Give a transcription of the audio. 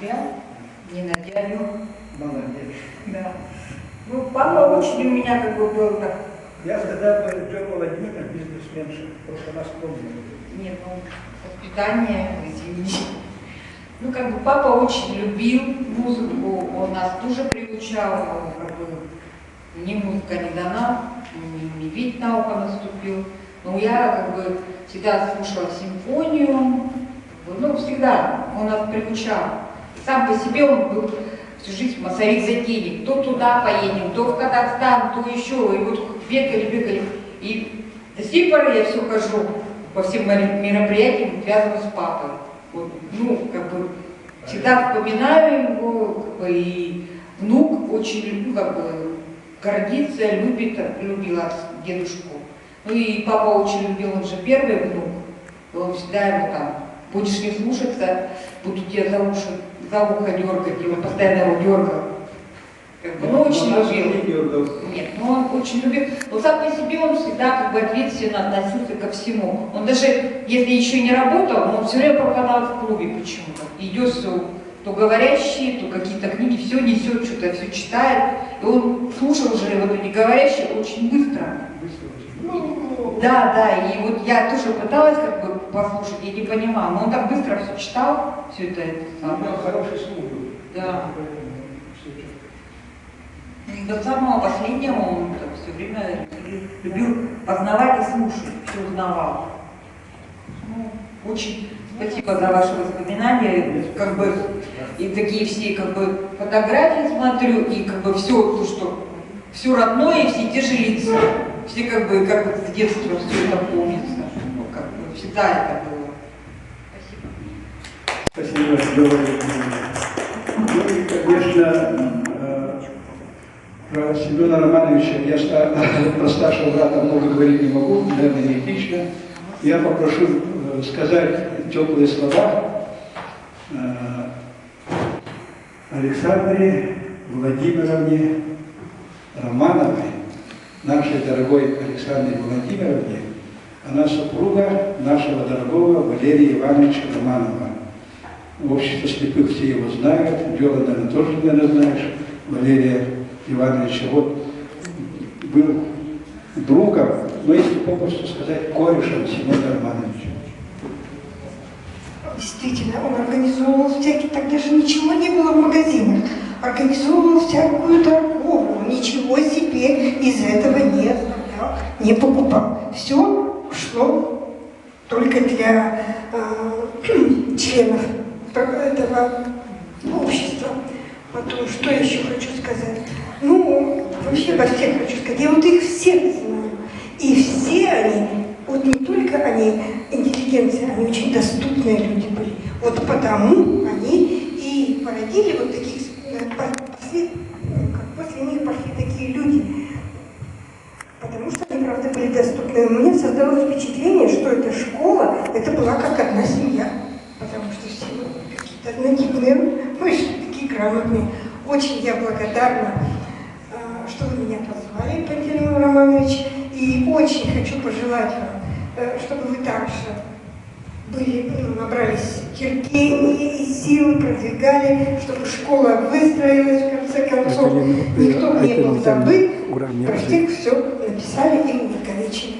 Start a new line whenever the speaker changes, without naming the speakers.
Зря, не на дядю.
Молодец.
Да. Ну, папа очень у меня как бы был так.
Я сказал, что Джон Владимировна бизнесменша, просто нас помню.
Нет, ну, воспитание, извините. Ну, как бы папа очень любил музыку, он нас тоже приучал, он, как бы, мне музыка не дана, не вид на ухо наступил. Но я как бы всегда слушала симфонию, как бы, ну, всегда он нас приучал. Сам по себе он был всю жизнь массовик-затейник. То туда поедем, то в Казахстан, то еще. И вот бегали. И до сих пор я все хожу по всем мероприятиям, связанным с папой. Вот, ну, как бы, всегда вспоминаю его, как бы, и внук очень, ну, как бы, гордится, любил дедушку. Ну и папа очень любил, он же первый внук, он всегда ему там, будешь не слушаться, буду тебя за ухо дергать, и он постоянно его дергал. Как бы, ну, очень любил. Нет, ну он очень любил. Но сам по себе он всегда как бы ответственно относился ко всему. Он даже, если еще не работал, он все время пропадал в клубе почему-то. Идет все, то говорящие, то какие-то книги, все несет, что-то все читает. И он слушал уже вот эти говорящие очень быстро. Да, и вот я тоже пыталась как бы послушать, я не понимала, но он так быстро все читал, все это самое.
Он хороший слух был.
Да. До самого последнего он все время любил познавать и слушать, все узнавал. Ну, очень спасибо за ваши воспоминания, как бы, и такие все как бы фотографии смотрю, и как бы все то, что все родное, и все те же лица, все как бы как вот с детства все это помнится, ну, как бы всегда это было. Спасибо.
Спасибо, ну и, конечно, про Семена Романовича я про старшего брата много говорить не могу, наверное, не этично. Я попрошу сказать теплые слова Александре Владимировне Романовой, нашей дорогой Александре Владимировне. Она супруга нашего дорогого Валерия Ивановича Романова. Общество слепых все его знают, Джола, наверное, тоже, наверное, знаешь, Валерия Ивановича. Вот был другом, но если попросту сказать, корешем Семена Романовича.
Действительно, он организовывал всякие, тогда же ничего не было в магазинах, организовывал всякую торговлю, ничего себе из этого не оставлял, не покупал. Все шло только для членов этого общества. Потом, что еще хочу сказать? Ну, вообще обо всех хочу сказать. Я вот их всех знаю. И все они, вот не только они интеллигенция, они очень доступные люди были. Вот потому они и породили вот таких, после них пошли такие люди. Потому что они, правда, были доступны. У меня создалось впечатление, что эта школа, это была как одна семья. Потому что все какие-то однотипные, ну и такие грамотные. Очень я благодарна, что вы меня позвали, Пантелеимон Романович, и очень хочу пожелать вам, чтобы вы также были, набрались терпения и силы, продвигали, чтобы школа выстроилась в конце концов, никто не был забыт, про всех все написали и увековечили.